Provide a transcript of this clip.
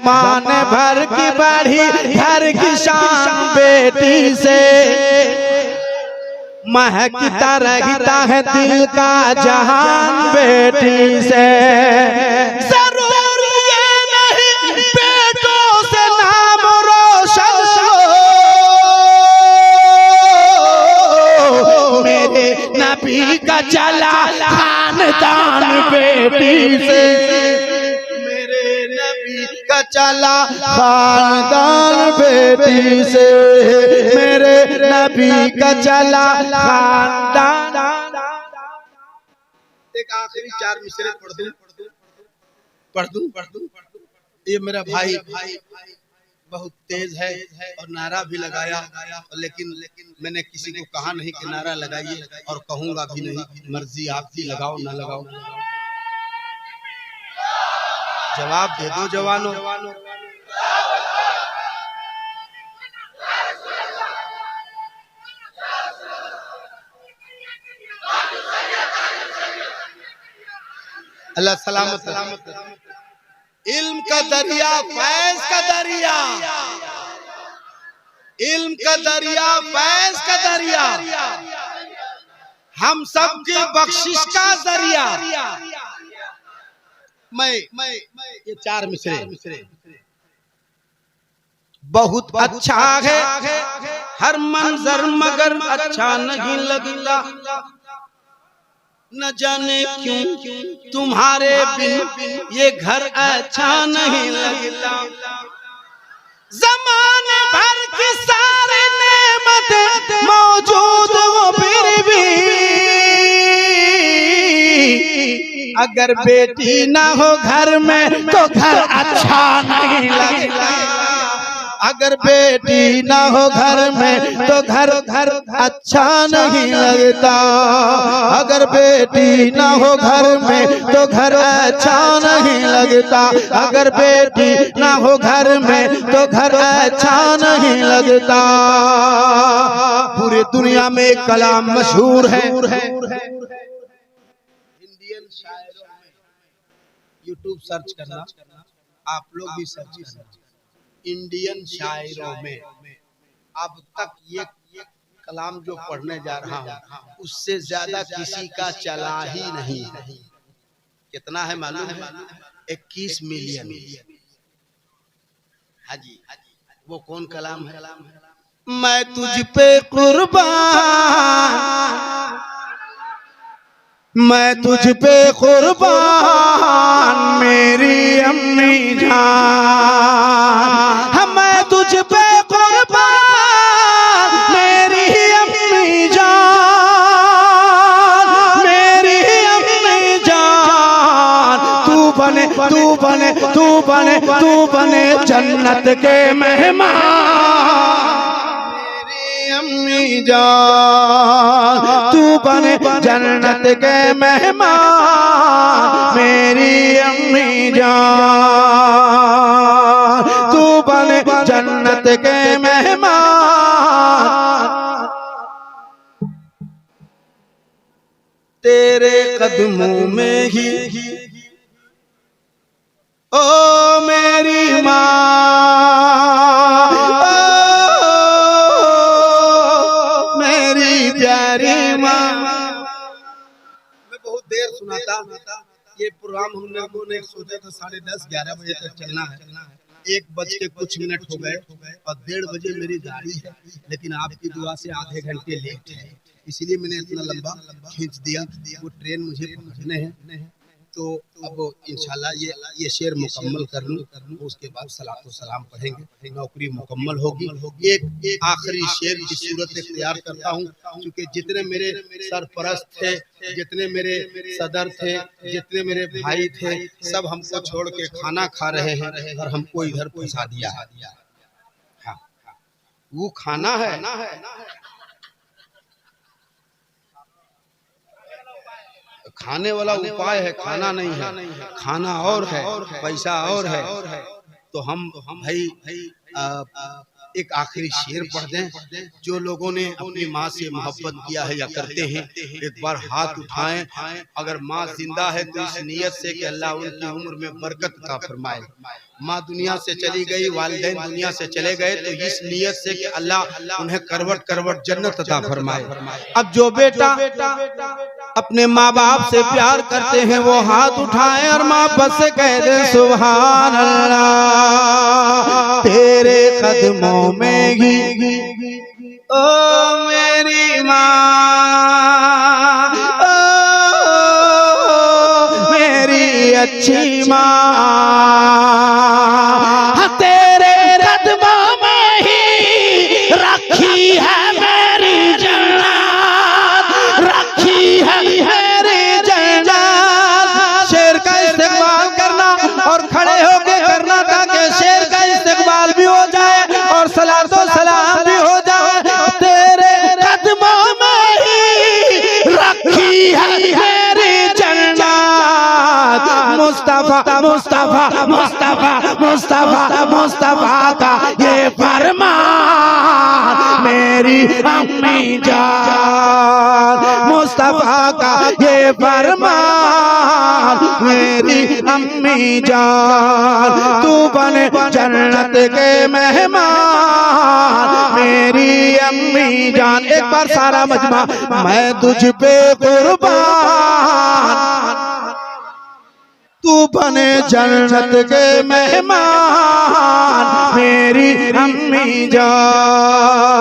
ज़मान भर की बढ़ी घर की शान बेटी से, महकता रहता है दिल का जहान बेटी से। जरूर ये नहीं बेटों से नाम रोशन हो, मेरे नबी का चला खानदान बेटी से, मेरे नबी का चला खानदान बेटी से, मेरे नबी का चला खानदान। एक आखिरी 4 मिसरे पढ़ दूं। ये मेरा भाई बहुत तेज है और नारा भी लगाया, लेकिन मैंने किसी को कहा नहीं कि नारा लगाइए और कहूंगा भी नहीं, मर्जी आपकी, लगाओ ना लगाओ। जवाब दे दो जवानों। अल्लाह सलामत। इल्म का दरिया, फैज का दरिया, इल्म का दरिया, फैज का दरिया, हम सब की बख्शिश का दरिया। मैं ये 4 मिसरे बहुत अच्छा है, हर मंजर मगर अच्छा नहीं लगता, न जाने क्यों तुम्हारे बिन ये घर अच्छा नहीं लगता। ज़माने भर की सारी नेमतें मौजूद हो फिर भी, अगर बेटी ना हो घर में तो घर अच्छा नहीं लगता। अगर बेटी ना हो घर में तो घर अच्छा नहीं लगता। अगर बेटी ना हो घर में तो घर अच्छा नहीं लगता। अगर बेटी ना हो घर में तो घर अच्छा नहीं लगता। पूरी दुनिया में एक कलाम मशहूर है, इंडियन शायरों में, यूट्यूब सर्च करना, आप लोग भी सर्च करना, इंडियन शायरों में अब तक ये कलाम जो पढ़ने जा रहा हूँ उससे ज्यादा किसी का चला ही नहीं। कितना है मालूम है? 21 मिलियन। हाजी, वो कौन कलाम है? मैं तुझ पे कुर्बान, मैं तुझ पे कुर्बान मेरी अम्मी जान, मैं तुझ पे कुर्बान मेरी अम्मी जान, मेरी अम्मी जान। तू बने जन्नत के मेहमान अम्मी जान, तू बने जन्नत के मेहमान मेरी अम्मी जान, तू बने जन्नत के मेहमान। तेरे कदमों में ही ओ मेरी माँ, सुनाता। ये प्रोग्राम हम लोगों ने सोचा था 10:30-11 बजे तक चलना है, 1 बज के कुछ मिनट हो गए और 1:30 बजे मेरी गाड़ी है, लेकिन आपकी दुआ से आधे घंटे लेट है, इसलिए मैंने इतना लंबा खींच दिया। वो ट्रेन मुझे पकड़ने हैं, तो अब इंशाल्लाह ये शेर मुकम्मल कर लूँ, उसके बाद सलातो सलाम पढ़ेंगे, नौकरी मुकम्मल होगी। एक आखिरी शेर की सूरत इख्तियार करता हूँ, क्योंकि जितने मेरे सरपरस्त थे, जितने मेरे सदर थे, जितने मेरे भाई थे, सब हमको छोड़ के खाना खा रहे हैं और हमको इधर पहुँचा दिया है। हाँ, वो खाना है खाने वाला उपाय है, खाना नहीं है। खाना और है, पैसा और है। तो हम भाई एक आखिरी शेर पढ़ दें। जो लोगों ने अपनी माँ से मोहब्बत किया है या करते हैं, एक बार हाथ उठाएं। अगर माँ जिंदा है तो इस नियत से कि अल्लाह उनकी उम्र में बरकत का फरमाए। माँ दुनिया से चली गई, वालिदैन दुनिया से चले गए, तो इस नियत से कि अल्लाह उन्हें करवट करवट जन्नत अता फरमाए। अब जो बेटा अपने माँ बाप से प्यार करते हैं वो हाथ उठाए और माँ बस से कह दे सुभान अल्लाह, तेरे कदमों में ही ओ मेरी माँ, ओ मेरी अच्छी माँ, तेरे कदमों में ही रखी है मेरी जन्नत, रखी है मेरी जन्नत। शेर का इस्तेमाल करना और खड़े होके करना ताकि शेर का इस्तेमाल भी हो जाए और सलातो सलाम भी हो जाए। तेरे कदमों में ही रखी है मेरी जन्नत। मुस्तफा मुस्तफा मुस्तफा मुस्तफा मुस्तफा का ये फरमान मेरी अम्मी जान, मुस्तफा का ये फरमान मेरी अम्मी जान। तू बने जन्नत के मेहमान मेरी अम्मी जान। एक बार सारा मजमा, मैं तुझ पे कुर्बान, तू बने जन्नत के मेहमान मेरी अम्मी जान।